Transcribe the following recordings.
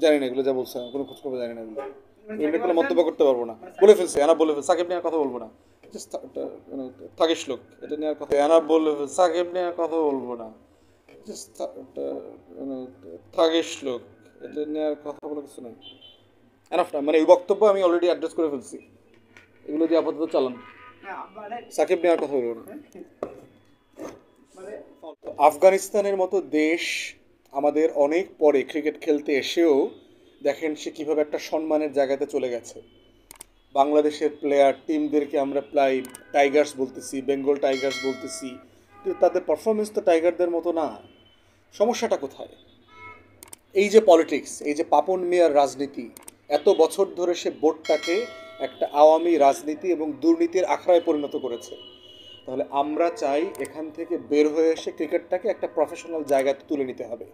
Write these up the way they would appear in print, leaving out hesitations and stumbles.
জানি না এগুলো যা বলছে, আমি কোনো খোঁজখবর জানি না এগুলো, এগুলো কোনো মন্তব্য করতে পারবো না। বলে ফেলছে এনা, বলে ফেলছে সাকিব নিয়ে আর কথা বলবো না। জাস্ট থাকিস লোক, এটা নিয়ে আর কথা, এনা বলে ফেলছে সাকিব নিয়ে আর কথা বলবো না। জাস্ট থাকিস লোক, এটা নিয়ে আর কথা বলে কিছু নেই। এনাফ না, মানে এই বক্তব্য আমি অলরেডি অ্যাড্রেস করে ফেলছি, এগুলো দিয়ে আপাতত চালান। সাকিব নিয়ে আর কথা বলবো না। আফগানিস্তানের মতো দেশ আমাদের অনেক পরে ক্রিকেট খেলতে এসেও দেখেন সে কীভাবে একটা সম্মানের জায়গাতে চলে গেছে। বাংলাদেশের প্লেয়ার টিমদেরকে আমরা প্রায় টাইগার্স বলতেছি, বেঙ্গল টাইগার্স বলতেছি, কিন্তু তাদের পারফরমেন্স তো টাইগারদের মতো না। সমস্যাটা কোথায়? এই যে পলিটিক্স, এই যে পাপন মিয়ার রাজনীতি, এত বছর ধরে সে বোর্ডটাকে একটা আওয়ামী রাজনীতি এবং দুর্নীতির আখড়ায় পরিণত করেছে। তাহলে আমরা চাই এখান থেকে বের হয়ে এসে ক্রিকেটটাকে একটা প্রফেশনাল জায়গাতে তুলে নিতে হবে।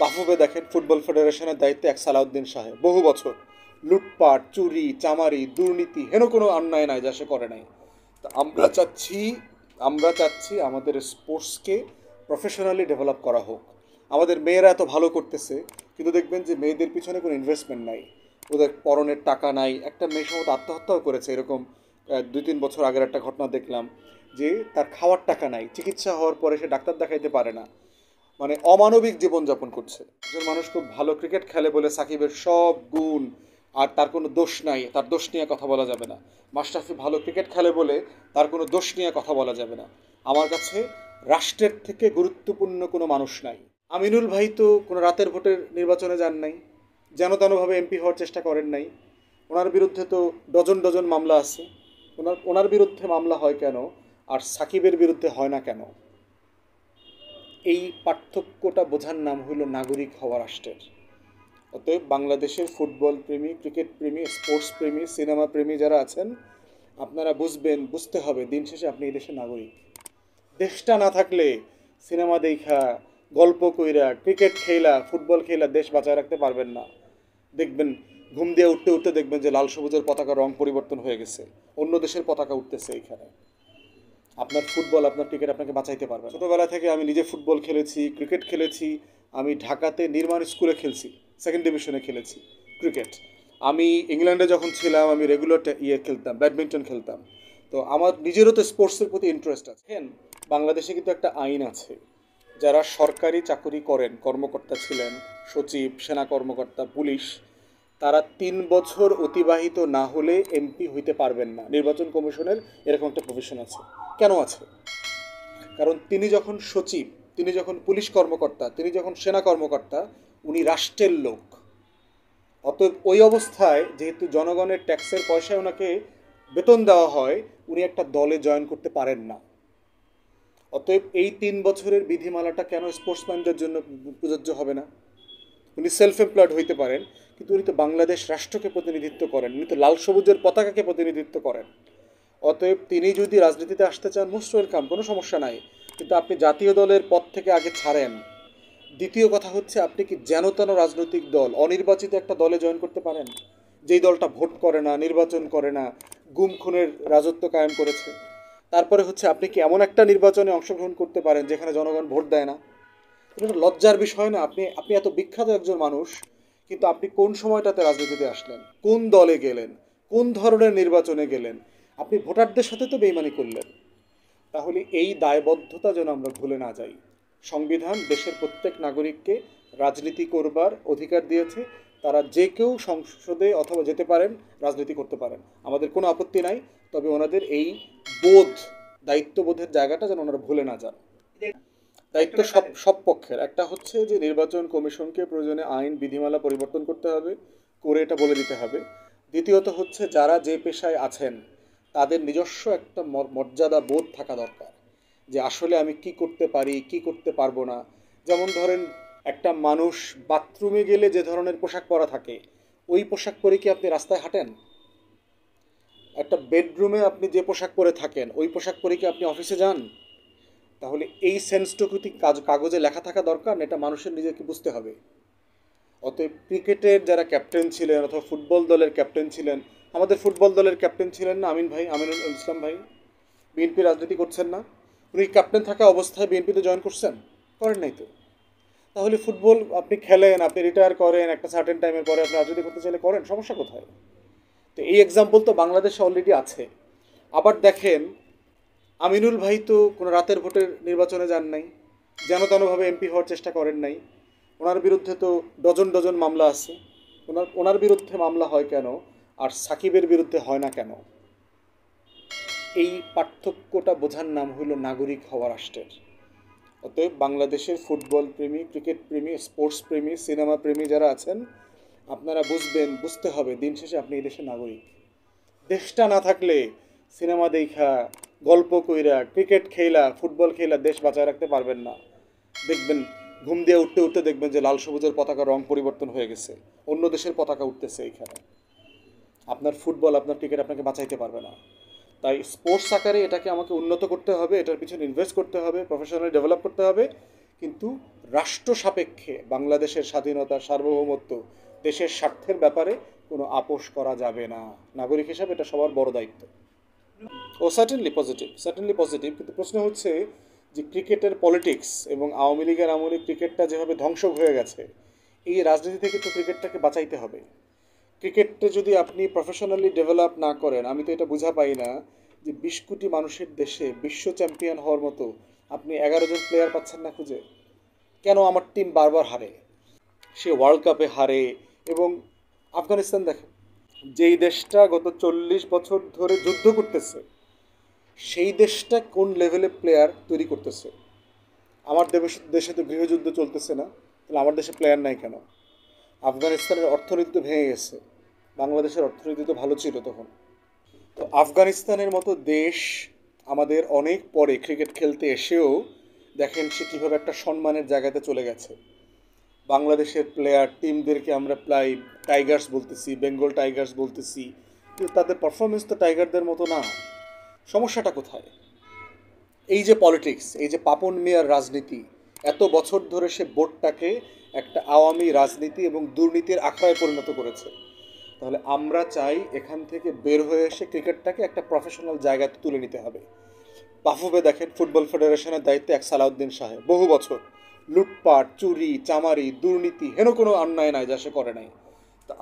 বাফুফে দেখেন ফুটবল ফেডারেশনের দায়িত্বে এক সালাউদ্দিন সাহেব, বহু বছর লুটপাট, চুরি, চামারি, দুর্নীতি, হেন কোনো অন্যায় নাই যা সে করে নাই। তো আমরা চাচ্ছি আমাদের স্পোর্টসকে প্রফেশনালি ডেভেলপ করা হোক। আমাদের মেয়েরা এত ভালো করতেছে, কিন্তু দেখবেন যে মেয়েদের পিছনে কোনো ইনভেস্টমেন্ট নাই, ওদের পরনের টাকা নাই। একটা মেয়ে সম্ভবত আত্মহত্যাও করেছে, এরকম 2-3 বছর আগের একটা ঘটনা দেখলাম, যে তার খাওয়ার টাকা নাই, চিকিৎসা হওয়ার পরে সে ডাক্তার দেখাইতে পারে না, মানে অমানবিক জীবনযাপন করছে। একজন মানুষ খুব ভালো ক্রিকেট খেলে বলে সাকিবের সব গুণ আর তার কোনো দোষ নাই, তার দোষ নিয়ে কথা বলা যাবে না। মাশরাফি ভালো ক্রিকেট খেলে বলে তার কোনো দোষ নিয়ে কথা বলা যাবে না। আমার কাছে রাষ্ট্রের থেকে গুরুত্বপূর্ণ কোনো মানুষ নাই। আমিনুল ভাই তো কোনো রাতের ভোটের নির্বাচনে যান নাই, যেন তেনভাবে এমপি হওয়ার চেষ্টা করেন নাই। ওনার বিরুদ্ধে তো ডজন ডজন মামলা আছে। ওনার বিরুদ্ধে মামলা হয় কেন আর সাকিবের বিরুদ্ধে হয় না কেন? এই পার্থক্যটা বোঝার নাম হলো নাগরিক হওয়া রাষ্ট্রের। অতএব বাংলাদেশের ফুটবল প্রেমী, ক্রিকেট প্রেমী, স্পোর্টস প্রেমী, সিনেমা প্রেমী যারা আছেন, আপনারা বুঝতে হবে দিন শেষে আপনি এই দেশের নাগরিক। দেশটা না থাকলে সিনেমা দেখা, গল্প কইরা, ক্রিকেট খেলা, ফুটবল খেলা দেশ বাঁচায় রাখতে পারবেন না। দেখবেন ঘুম দিয়ে উঠতে উঠতে দেখবেন যে লাল সবুজের পতাকা রং পরিবর্তন হয়ে গেছে, অন্য দেশের পতাকা উঠতেছে এইখানে। আপনার ফুটবল, আপনার ক্রিকেট আপনাকে বাঁচাইতে পারবে না। ছোটোবেলা থেকে আমি নিজে ফুটবল খেলেছি, ক্রিকেট খেলেছি। আমি ঢাকাতে নির্মাণ স্কুলে খেলছি, 2nd ডিভিশনে খেলেছি ক্রিকেট। আমি ইংল্যান্ডে যখন ছিলাম আমি রেগুলার খেলতাম, ব্যাডমিন্টন খেলতাম। তো আমার নিজেরও তো স্পোর্টসের প্রতি ইন্টারেস্ট আছে। বাংলাদেশে কিন্তু একটা আইন আছে, যারা সরকারি চাকরি করেন, কর্মকর্তা ছিলেন, সচিব, সেনা কর্মকর্তা, পুলিশ, তারা 3 বছর অতিবাহিত না হলে এমপি হইতে পারবেন না। নির্বাচন কমিশনের এরকম একটা প্রভিশন আছে। কেন আছে? কারণ তিনি যখন সচিব, তিনি যখন পুলিশ কর্মকর্তা, তিনি যখন সেনা কর্মকর্তা, উনি রাষ্ট্রের লোক। অতএব ওই অবস্থায় যেহেতু জনগণের ট্যাক্সের পয়সায় ওনাকে বেতন দেওয়া হয়, উনি একটা দলে জয়েন করতে পারেন না। অতএব এই 3 বছরের বিধিমালাটা কেন স্পোর্টসম্যানদের জন্য প্রযোজ্য হবে না? উনি সেলফ এমপ্লয়েড হইতে পারেন, কিন্তু উনি তো বাংলাদেশ রাষ্ট্রকে প্রতিনিধিত্ব করেন, উনি তো লাল সবুজের পতাকাকে প্রতিনিধিত্ব করেন। অতএব তিনি যদি রাজনীতিতে আসতে চান, মোস্ট ওয়েলকাম, কোনো সমস্যা নাই। কিন্তু আপনি জাতীয় দলের পদ থেকে আগে ছাড়েন। দ্বিতীয় কথা হচ্ছে, আপনি কি যেন তেন রাজনৈতিক দল, অনির্বাচিত একটা দলে জয়েন করতে পারেন, যেই দলটা ভোট করে না, নির্বাচন করে না, গুম খুনের রাজত্ব কায়েম করেছে? তারপরে হচ্ছে, আপনি কি এমন একটা নির্বাচনে অংশগ্রহণ করতে পারেন যেখানে জনগণ ভোট দেয় না? এটা একটা লজ্জার বিষয় না? আপনি এত বিখ্যাত একজন মানুষ, কিন্তু আপনি কোন সময়টাতে রাজনীতিতে আসলেন, কোন দলে গেলেন, কোন ধরনের নির্বাচনে গেলেন? আপনি ভোটারদের সাথে তো বেইমানি করলেন। তাহলে এই দায়বদ্ধতা যেন আমরা ভুলে না যাই। সংবিধান দেশের প্রত্যেক নাগরিককে রাজনীতি করবার অধিকার দিয়েছে। তারা যে কেউ সংসদে অথবা যেতে পারেন, রাজনীতি করতে পারেন, আমাদের কোনো আপত্তি নাই। তবে ওনাদের এই বোধ, দায়িত্ববোধের জায়গাটা যেন ওনারা ভুলে না যান। দায়িত্ব সব সব পক্ষের। একটা হচ্ছে যে নির্বাচন কমিশনকে প্রয়োজনে আইন বিধিমালা পরিবর্তন করতে হবে, করে এটা বলে দিতে হবে। দ্বিতীয়ত হচ্ছে, যারা যে পেশায় আছেন তাদের নিজস্ব একটা মর্যাদা বোধ থাকা দরকার, যে আসলে আমি কি করতে পারি, কি করতে পারবো না। যেমন ধরেন, একটা মানুষ বাথরুমে গেলে যে ধরনের পোশাক পরা থাকে, ওই পোশাক পরে কি আপনি রাস্তায় হাঁটেন? একটা বেডরুমে আপনি যে পোশাক পরে থাকেন, ওই পোশাক পরে কি আপনি অফিসে যান? তাহলে এই সেন্সটুকু কাগজে লেখা থাকা দরকার, এটা মানুষের নিজেকে বুঝতে হবে। অতএব ক্রিকেটের যারা ক্যাপ্টেন ছিলেন অথবা ফুটবল দলের ক্যাপ্টেন ছিলেন, আমাদের ফুটবল দলের ক্যাপ্টেন ছিলেন না আমিনুল ইসলাম ভাই? বিএনপি রাজনীতি করছেন না? উনি ক্যাপ্টেন থাকা অবস্থায় বিএনপিতে জয়েন করছেন? করেন নাই তো। তাহলে ফুটবল আপনি খেলেন, আপনি রিটায়ার করেন, একটা সার্টেন টাইমের পরে আপনি রাজনীতি করতে চাইলে করেন, সমস্যা কোথায়? তো এই এক্সাম্পল তো বাংলাদেশে অলরেডি আছে। আবার দেখেন, আমিনুল ভাই তো কোনো রাতের ভোটের নির্বাচনে যান নাই, যেন তেনভাবে এমপি হওয়ার চেষ্টা করেন নাই। ওনার বিরুদ্ধে তো ডজন ডজন মামলা আছে। ওনার বিরুদ্ধে মামলা হয় কেন আর সাকিবের বিরুদ্ধে হয় না কেন? এই পার্থক্যটা বোঝার নাম হলো নাগরিক হওয়া রাষ্ট্রের। অতএব বাংলাদেশের ফুটবল প্রেমী, ক্রিকেট প্রেমী, স্পোর্টস প্রেমী, সিনেমা প্রেমী যারা আছেন, আপনারা বুঝতে হবে দিন শেষে আপনি এই দেশের নাগরিক। দেশটা না থাকলে সিনেমা দেখা, গল্প কইরা, ক্রিকেট খেলা, ফুটবল খেলা দেশ বাঁচায় রাখতে পারবেন না। দেখবেন ঘুম দিয়ে উঠতে উঠতে দেখবেন যে লাল সবুজের পতাকা রং পরিবর্তন হয়ে গেছে, অন্য দেশের পতাকা উঠতেছে এইখানে। আপনার ফুটবল, আপনার ক্রিকেট আপনাকে বাঁচাইতে পারবে না। তাই স্পোর্টস আকারে এটাকে আমাকে উন্নত করতে হবে, এটার পিছনে ইনভেস্ট করতে হবে, প্রফেশনালি ডেভেলপ করতে হবে, কিন্তু রাষ্ট্র সাপেক্ষে বাংলাদেশের স্বাধীনতা, সার্বভৌমত্ব, দেশের স্বার্থের ব্যাপারে কোনো আপোষ করা যাবে না। নাগরিক হিসাবে এটা সবার বড় দায়িত্ব। ও সার্টেনলি পজিটিভ, কিন্তু প্রশ্ন হচ্ছে যে ক্রিকেটের পলিটিক্স এবং আওয়ামী লীগের আমলে ক্রিকেটটা যেভাবে ধ্বংস হয়ে গেছে, এই রাজনীতি থেকে তো ক্রিকেটটাকে বাঁচাইতে হবে। ক্রিকেটটা যদি আপনি প্রফেশনালি ডেভেলপ না করেন, আমি তো এটা বোঝা পাই না যে 20 কোটি মানুষের দেশে বিশ্ব চ্যাম্পিয়ন হওয়ার মতো আপনি 11 জন প্লেয়ার পাচ্ছেন না খুঁজে। কেন আমার টিম বারবার হারে, সে ওয়ার্ল্ড কাপে হারে। এবং আফগানিস্তান দেখেন, যেই দেশটা গত 40 বছর ধরে যুদ্ধ করতেছে, সেই দেশটা কোন লেভেলে প্লেয়ার তৈরি করতেছে। আমার দেশে তো গৃহযুদ্ধ চলতেছে না, তাহলে আমার দেশে প্লেয়ার নাই কেন? আফগানিস্তানের অর্থনীতি তো ভেঙে গেছে, বাংলাদেশের অর্থনীতি তো ভালো ছিল তখন। তো আফগানিস্তানের মতো দেশ আমাদের অনেক পরে ক্রিকেট খেলতে এসেও দেখেন সে কীভাবে একটা সম্মানের জায়গাতে চলে গেছে। বাংলাদেশের প্লেয়ার টিমদেরকে আমরা প্রায় টাইগার্স বলতেছি, বেঙ্গল টাইগার্স বলতেছি, কিন্তু তাদের পারফরমেন্স তো টাইগারদের মতো না। সমস্যাটা কোথায়? এই যে পলিটিক্স, এই যে পাপন মিয়ার রাজনীতি, এত বছর ধরে সে বোর্ডটাকে একটা আওয়ামী রাজনীতি এবং দুর্নীতির আখড়ায় পরিণত করেছে। তাহলে আমরা চাই এখান থেকে বের হয়ে এসে ক্রিকেটটাকে একটা প্রফেশনাল জায়গাতে তুলে নিতে হবে। বাফুফে দেখেন, ফুটবল ফেডারেশনের দায়িত্বে এক সালাউদ্দিন সাহেব, বহু বছর লুটপাট, চুরি, চামারি, দুর্নীতি, হেন কোনো অন্যায় নাই যা সে করে নাই। তা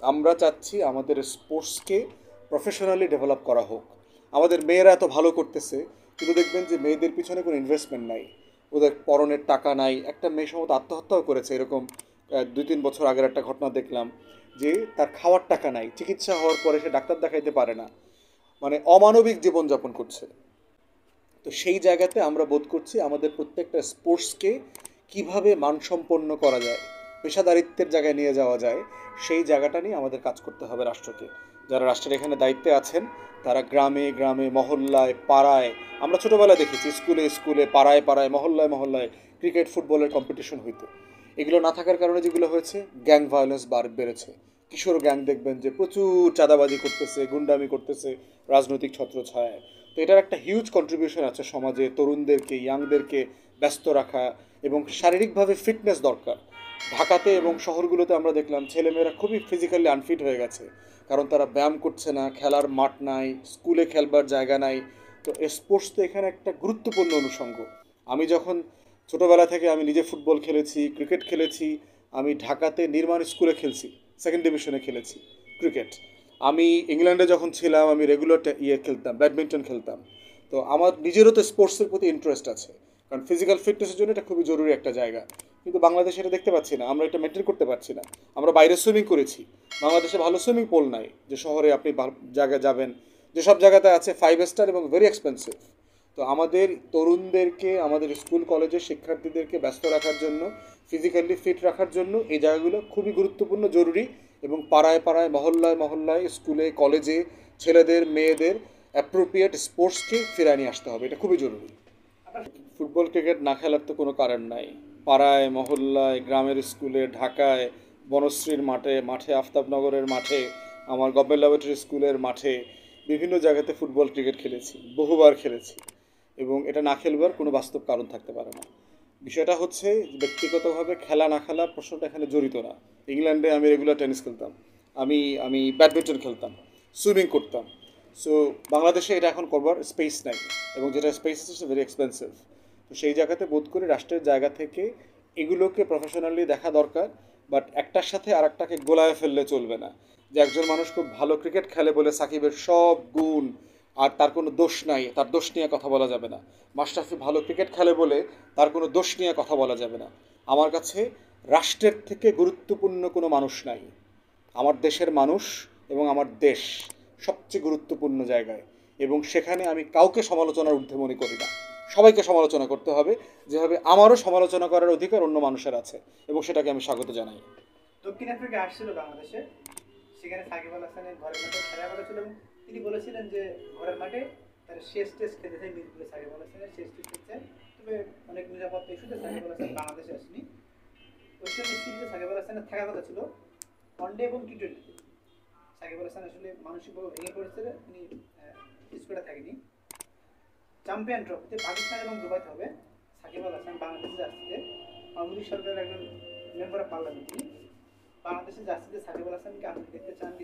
আমরা চাচ্ছি আমাদের স্পোর্টসকে প্রফেশনালি ডেভেলপ করা হোক। আমাদের মেয়েরা এত ভালো করতেছে, কিন্তু দেখবেন যে মেয়েদের পিছনে কোনো ইনভেস্টমেন্ট নাই, ওদের পরনের টাকা নাই। একটা মেয়ে সম্ভবত আত্মহত্যাও করেছে এরকম 2-3 বছর আগের একটা ঘটনা দেখলাম, যে তার খাওয়ার টাকা নাই, চিকিৎসা হওয়ার পরে সে ডাক্তার দেখাইতে পারে না, মানে অমানবিক জীবনযাপন করছে। তো সেই জায়গাতে আমরা বোধ করছি আমাদের প্রত্যেকটা স্পোর্টসকে কিভাবে মানসম্পন্ন করা যায়, পেশাদারিত্বের জায়গায় নিয়ে যাওয়া যায়, সেই জায়গাটা নিয়ে আমাদের কাজ করতে হবে রাষ্ট্রকে। যারা রাষ্ট্রের এখানে দায়িত্বে আছেন তারা গ্রামে গ্রামে, মহল্লায়, পাড়ায়, আমরা ছোটোবেলায় দেখেছি স্কুলে স্কুলে, পাড়ায় পাড়ায়, মহল্লায় মহল্লায় ক্রিকেট ফুটবলের কম্পিটিশন হইতো। এগুলো না থাকার কারণে যেগুলো হয়েছে, গ্যাং ভায়োলেন্স বেড়েছে। কিশোর গ্যাং দেখবেন যে প্রচুর চাঁদাবাজি করতেছে, গুন্ডামি করতেছে রাজনৈতিক ছত্রছায়ায়। তো এটার একটা হিউজ কন্ট্রিবিউশন আছে সমাজে, তরুণদেরকে, ইয়াংদেরকে ব্যস্ত রাখা এবং শারীরিকভাবে ফিটনেস দরকার। ঢাকাতে এবং শহরগুলোতে আমরা দেখলাম ছেলেমেয়েরা খুবই ফিজিক্যালি আনফিট হয়ে গেছে, কারণ তারা ব্যায়াম করছে না, খেলার মাঠ নাই, স্কুলে খেলবার জায়গা নাই। তো স্পোর্টস তো এখানে একটা গুরুত্বপূর্ণ অনুষঙ্গ। আমি যখন ছোটোবেলা থেকে আমি নিজে ফুটবল খেলেছি, ক্রিকেট খেলেছি। আমি ঢাকাতে নির্মাণ স্কুলে খেলছি, সেকেন্ড ডিভিশনে খেলেছি ক্রিকেট। আমি ইংল্যান্ডে যখন ছিলাম আমি রেগুলার খেলতাম, ব্যাডমিন্টন খেলতাম। তো আমার নিজেরও তো স্পোর্টসের প্রতি ইন্টারেস্ট আছে, কারণ ফিজিক্যাল ফিটনেসের জন্য এটা খুবই জরুরি একটা জায়গা। কিন্তু বাংলাদেশে এটা দেখতে পাচ্ছি না, আমরা এটা মেনটেন করতে পারছি না। আমরা বাইরে সুইমিং করেছি, বাংলাদেশে ভালো সুইমিং পুল নাই, যে শহরে আপনি জায়গায় যাবেন, যেসব জায়গাতে আছে 5 স্টার এবং ভেরি এক্সপেন্সিভ। তো আমাদের তরুণদেরকে, আমাদের স্কুল কলেজের শিক্ষার্থীদেরকে ব্যস্ত রাখার জন্য, ফিজিক্যালি ফিট রাখার জন্য এই জায়গাগুলো খুবই গুরুত্বপূর্ণ, জরুরি। এবং পাড়ায় পাড়ায়, মহল্লায় মহল্লায়, স্কুলে কলেজে ছেলেদের মেয়েদের অ্যাপ্রোপ্রিয়েট স্পোর্টসকে ফিরিয়ে নিয়ে আসতে হবে, এটা খুবই জরুরি। ফুটবল ক্রিকেট না খেলার তো কোনো কারণ নাই। পাড়ায় মহল্লায়, গ্রামের স্কুলে, ঢাকায় বনশ্রীর মাঠে, আফতাবনগরের মাঠে, আমার গভর্নমেন্ট ল্যাবরেটরি স্কুলের মাঠে, বিভিন্ন জায়গাতে ফুটবল ক্রিকেট খেলেছি, বহুবার খেলেছি। এবং এটা না খেলবার কোনো বাস্তব কারণ থাকতে পারে না। বিষয়টা হচ্ছে ব্যক্তিগতভাবে খেলা না খেলা প্রশ্নটা এখানে জড়িত না। ইংল্যান্ডে আমি রেগুলার টেনিস খেলতাম, আমি আমি ব্যাডমিন্টন খেলতাম, সুইমিং করতাম। সো বাংলাদেশে এটা এখন করবার স্পেস নাই, এবং যেটা স্পেস আছে ভেরি এক্সপেন্সিভ। তো সেই জায়গাতে বোধ করি রাষ্ট্রের জায়গা থেকে এগুলোকে প্রফেশনালি দেখা দরকার। বাট একটার সাথে আর একটাকে গোলায় ফেললে চলবে না। যে একজন মানুষ খুব ভালো ক্রিকেট খেলে বলে সাকিবের সব গুণ আর তার কোনো দোষ নাই, তার দোষ নিয়ে কথা বলা যাবে না। মাশরাফি ভালো ক্রিকেট খেলে বলে তার কোনো দোষ নিয়ে কথা বলা যাবে না। আমার কাছে রাষ্ট্রের থেকে গুরুত্বপূর্ণ কোনো মানুষ নাই। আমার দেশের মানুষ এবং আমার দেশ সবচেয়ে গুরুত্বপূর্ণ জায়গায়, এবং সেখানে আমি কাউকে সমালোচনার ঊর্ধ্বে মনে করি না। সবাইকে সমালোচনা করতে হবে, যেভাবে আমারও সমালোচনা করার অধিকার অন্য মানুষের আছে, এবং সেটাকে আমি স্বাগত জানাই। দক্ষিণ আফ্রিকা আসছিল বাংলাদেশে, সেখানে সাকিব আল হাসানের ঘরের মাঠে খেলা করেছিল এবং তিনি বলেছিলেন যে ঘরের মাঠে তার শেষ টেস্ট খেলতে চাই মিরপুরে সাকিব আল হাসানের শেষ টেস্ট খেলতে চাই। তবে অনেক নিরাপত্তা ইস্যুতে সাকিব আল হাসান বাংলাদেশে আসেনি। ওয়েস্ট ইন্ডিজ সিরিজে সাকিব আল হাসানের থাকার কথা ছিল ওয়ানডে এবং টি-20। সাকিব আল হাসান আসলে মানসিকভাবে ভেঙে পড়েছে, তিনি স্কোয়াডে থাকেনি। চ্যাম্পিয়ন ট্রফিতে পাকিস্তান এবং দুবাইতে হবে। সাকিব আল হাসান বাংলাদেশে আসছে, আওয়ামী লীগ সরকারের একজন মেম্বার অফ পার্লামেন্ট। তিনি বাংলাদেশের জার্সিতে সাকিব আল হাসানকে আপনি দেখতে চান কি?